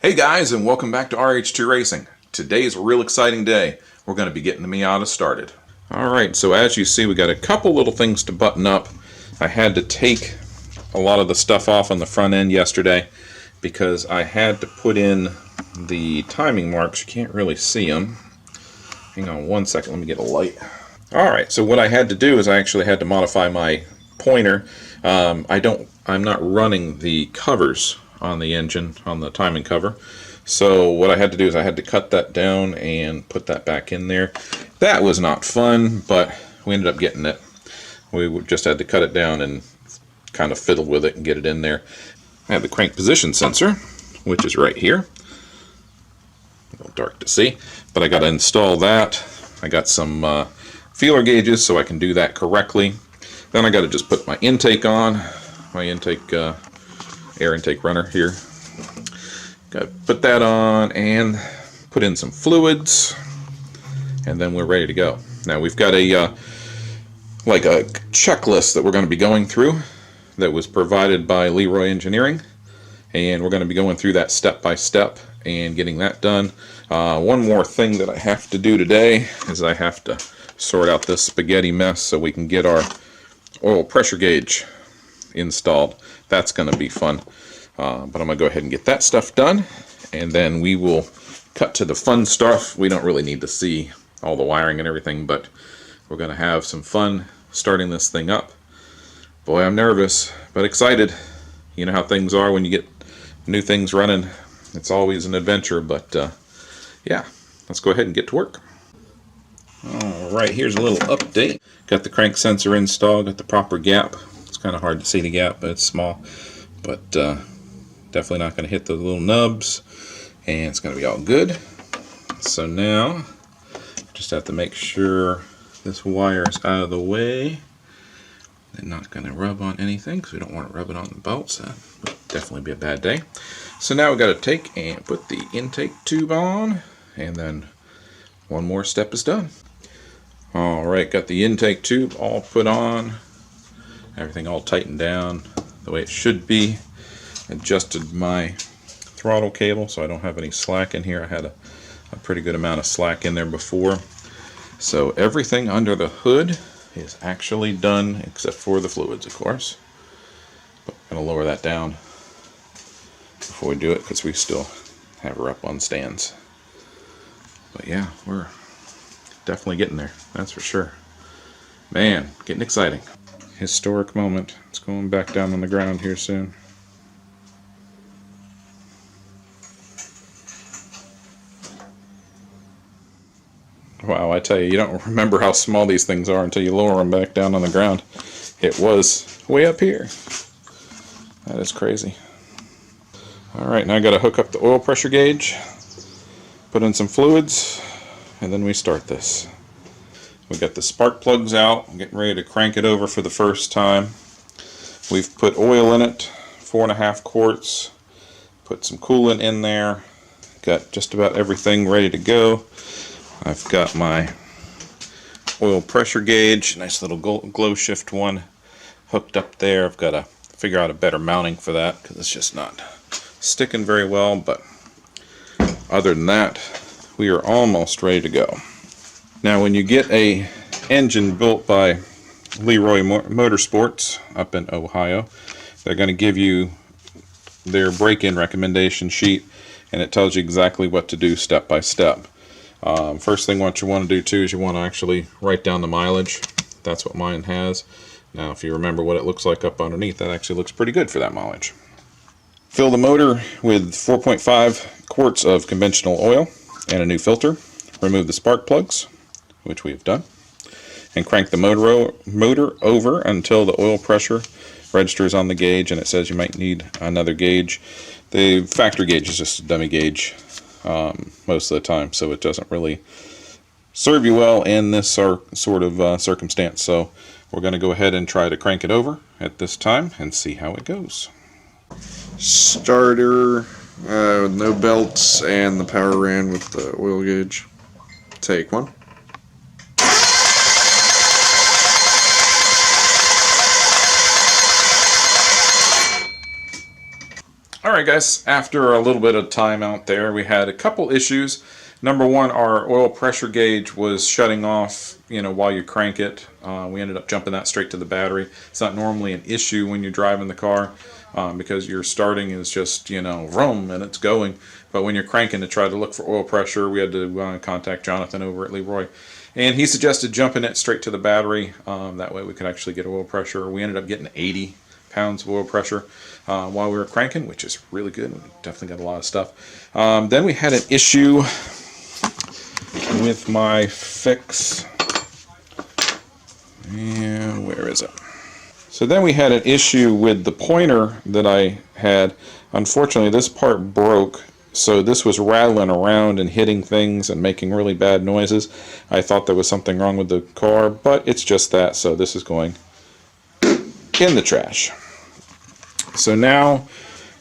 Hey guys, and welcome back to RH2 Racing. Today is a real exciting day. We're going to be getting the Miata started. Alright, so as you see, we got a couple little things to button up. I had to take a lot of the stuff off on the front end yesterday because I had to put in the timing marks. You can't really see them. Hang on one second, let me get a light. Alright, so what I had to do is I actually had to modify my pointer. I'm not running the covers on the engine, on the timing cover. So what I had to do is I had to cut that down and put that back in there. That was not fun, but we ended up getting it. We just had to cut it down and kind of fiddle with it and get it in there. I have the crank position sensor, which is right here. A little dark to see, but I got to install that. I got some feeler gauges so I can do that correctly. Then I got to just put my intake on, my intake air intake runner here. Got to put that on and put in some fluids, and then we're ready to go. Now we've got a like a checklist that we're going to be going through that was provided by Leroy Engineering, and we're going to be going through that step by step and getting that done. One more thing that I have to do today is I have to sort out this spaghetti mess so we can get our oil pressure gauge installed. That's going to be fun. But I'm going to go ahead and get that stuff done, and then we will cut to the fun stuff. We don't really need to see all the wiring and everything, but we're going to have some fun starting this thing up. Boy, I'm nervous, but excited. You know how things are when you get new things running. It's always an adventure, but yeah, let's go ahead and get to work. Alright, here's a little update. Got the crank sensor installed, got the proper gap. It's kind of hard to see the gap, but it's small. But definitely not going to hit those little nubs, and it's going to be all good. So now, just have to make sure this wire is out of the way and not going to rub on anything, because we don't want to rub it on the bolts. That would definitely be a bad day. So now we've got to take and put the intake tube on, and then one more step is done. Alright, got the intake tube all put on, everything all tightened down the way it should be. Adjusted my throttle cable so I don't have any slack in here. I had a pretty good amount of slack in there before. So everything under the hood is actually done except for the fluids, of course. But I'm going to lower that down before we do it because we still have her up on stands. But yeah, we're definitely getting there, that's for sure. Man, getting exciting. Historic moment. It's going back down on the ground here soon. Wow, I tell you, you don't remember how small these things are until you lower them back down on the ground. It was way up here. That is crazy. Alright, now I got to hook up the oil pressure gauge, put in some fluids, and then we start this. We got the spark plugs out. I'm getting ready to crank it over for the first time. We've put oil in it, 4.5 quarts. Put some coolant in there. Got just about everything ready to go. I've got my oil pressure gauge, nice little glow shift one, hooked up there. I've got to figure out a better mounting for that because it's just not sticking very well, but other than that, we are almost ready to go. Now when you get a engine built by Leroy Motorsports up in Ohio, they're going to give you their break-in recommendation sheet, and it tells you exactly what to do step by step. First thing what you want to do too is you want to actually write down the mileage. That's what mine has. Now if you remember what it looks like up underneath, that actually looks pretty good for that mileage. Fill the motor with 4.5 quarts of conventional oil and a new filter. Remove the spark plugs, which we have done, and crank the motor over until the oil pressure registers on the gauge, and it says you might need another gauge. The factory gauge is just a dummy gauge most of the time, so it doesn't really serve you well in this sort of circumstance. So we're going to go ahead and try to crank it over at this time and see how it goes. Starter with no belts, and the power ran with the oil gauge. Take one. Alright guys, after a little bit of time out there, we had a couple issues. Number one, our oil pressure gauge was shutting off, while you crank it. We ended up jumping that straight to the battery. It's not normally an issue when you're driving the car because your starting is just, vroom, and it's going. But when you're cranking to try to look for oil pressure, we had to contact Jonathan over at Leroy. And he suggested jumping it straight to the battery. That way we could actually get oil pressure. We ended up getting 80 pounds of oil pressure while we were cranking, which is really good. We definitely got a lot of stuff. Then we had an issue with my fix. And where is it? So then we had an issue with the pointer that I had. Unfortunately, this part broke. So this was rattling around and hitting things and making really bad noises. I thought there was something wrong with the car, but it's just that. So this is going in the trash. So now,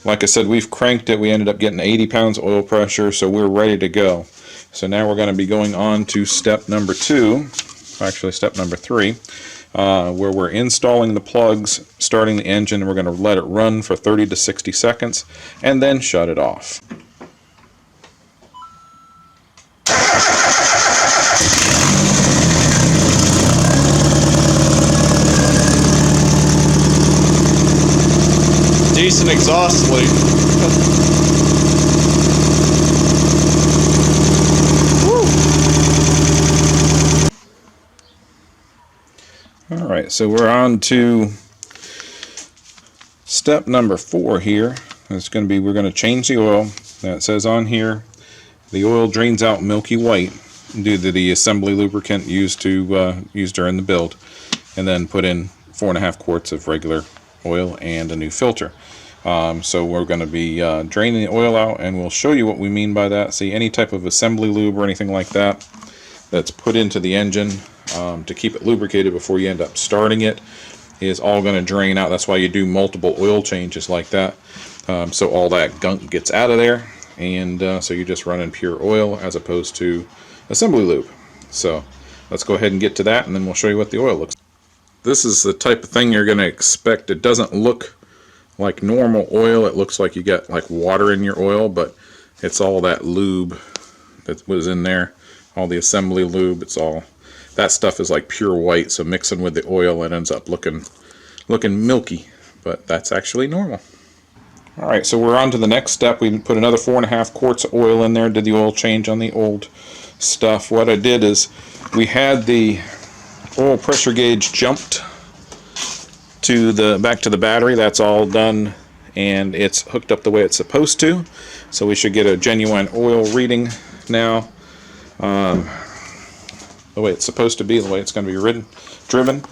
like I said, we've cranked it. We ended up getting 80 pounds oil pressure, so we're ready to go. So now we're going to be going on to step number 2, actually step number 3, where we're installing the plugs, starting the engine, and we're going to let it run for 30 to 60 seconds, and then shut it off. Decent exhaust leak. Alright, so we're on to step number 4 here. It's going to be, we're going to change the oil. Now it says on here, the oil drains out milky white due to the assembly lubricant used during the build, and then put in 4.5 quarts of regular oil and a new filter. So we're going to be draining the oil out, and we'll show you what we mean by that. See, any type of assembly lube or anything like that that's put into the engine to keep it lubricated before you end up starting it is all going to drain out. That's why you do multiple oil changes like that, so all that gunk gets out of there, and so you're just running pure oil as opposed to assembly lube. So let's go ahead and get to that, and then we'll show you what the oil looks like. This is the type of thing you're going to expect. It doesn't look like normal oil. It looks like you got like water in your oil, but it's all that lube that was in there, all the assembly lube. It's all that stuff is like pure white, so mixing with the oil it ends up looking milky, but that's actually normal. Alright, so we're on to the next step. We put another 4.5 quarts of oil in there, did the oil change on the old stuff. What I did is we had the oil pressure gauge jumped back to the battery. That's all done, and it's hooked up the way it's supposed to, so we should get a genuine oil reading now, the way it's supposed to be, the way it's going to be driven.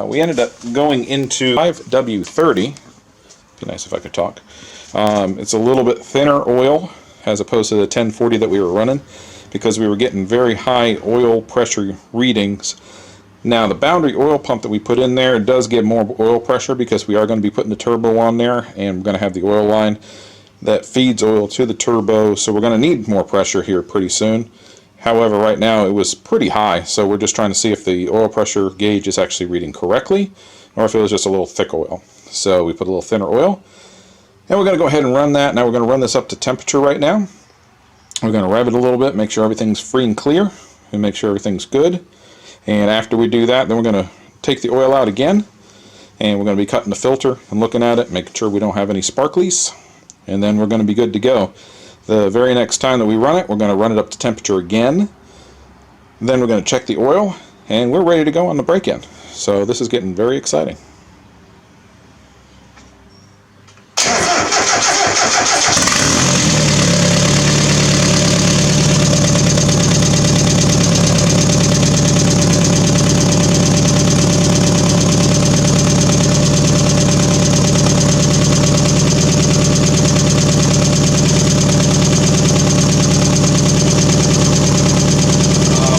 We ended up going into 5W30. Be nice if I could talk. It's a little bit thinner oil as opposed to the 1040 that we were running, because we were getting very high oil pressure readings. Now the boundary oil pump that we put in there does get more oil pressure because we are going to be putting the turbo on there, and we're going to have the oil line that feeds oil to the turbo, so we're going to need more pressure here pretty soon. However, right now it was pretty high, so we're just trying to see if the oil pressure gauge is actually reading correctly, or if it was just a little thick oil. So we put a little thinner oil, and we're going to go ahead and run that. Now we're going to run this up to temperature right now. We're going to rev it a little bit, make sure everything's free and clear, and make sure everything's good. And after we do that, then we're going to take the oil out again, and we're going to be cutting the filter and looking at it, making sure we don't have any sparklies, and then we're going to be good to go. The very next time that we run it, we're going to run it up to temperature again. Then we're going to check the oil, and we're ready to go on the break-in. So this is getting very exciting.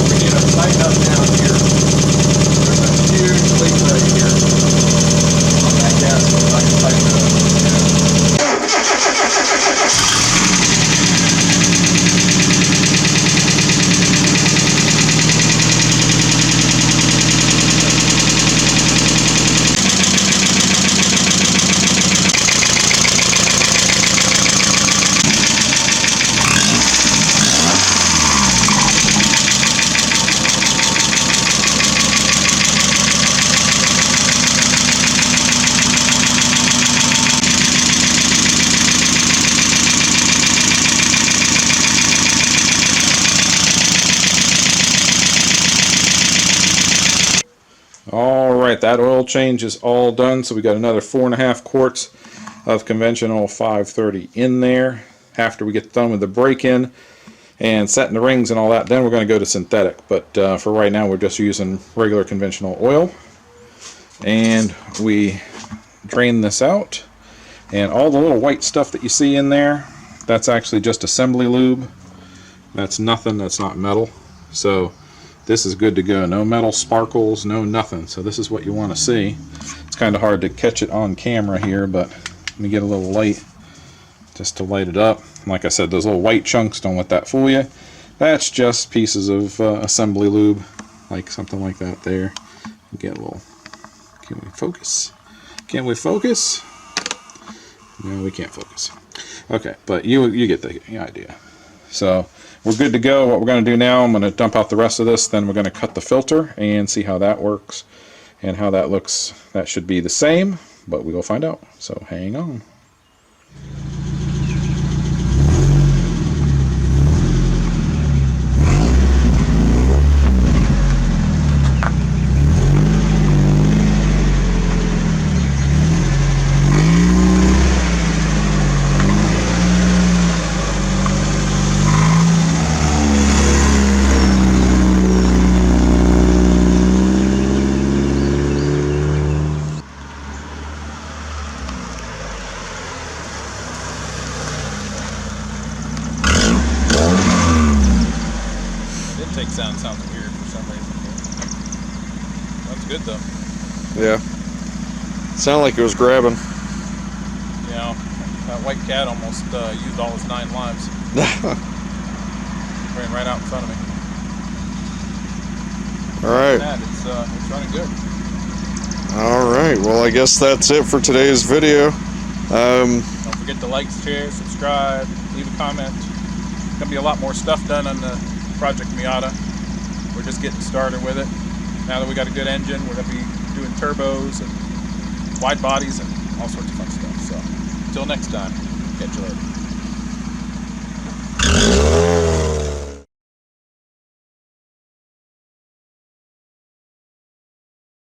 We need to tighten up down here. There's a huge leak right here. Alright, that oil change is all done, so we got another 4.5 quarts of conventional 530 in there. After we get done with the break-in and setting the rings and all that, then we're going to go to synthetic. But for right now, we're just using regular conventional oil. And we drain this out. And all the little white stuff that you see in there, that's actually just assembly lube. That's nothing, that's not metal. So this is good to go. No metal sparkles, no nothing. So this is what you want to see. It's kind of hard to catch it on camera here, but let me get a little light just to light it up. Like I said, those little white chunks, don't let that fool you. That's just pieces of assembly lube, like something like that there. Get a little, can we focus? Can we focus? No, we can't focus. Okay, but you get the idea. So we're good to go. What we're going to do now, I'm going to dump out the rest of this, then we're going to cut the filter and see how that works and how that looks. That should be the same, but we will find out. So hang on. Intake sounds weird for some reason. That's good though. Yeah. Sounded like it was grabbing. You know, that white cat almost used all his 9 lives. Ran right out in front of me. Alright. It's running good. Alright, well I guess that's it for today's video. Don't forget to like, share, subscribe, leave a comment. There's gonna be a lot more stuff done on the Project Miata. We're just getting started with it. Now that we got a good engine, we're gonna be doing turbos and wide bodies and all sorts of fun stuff. So until next time, catch you later.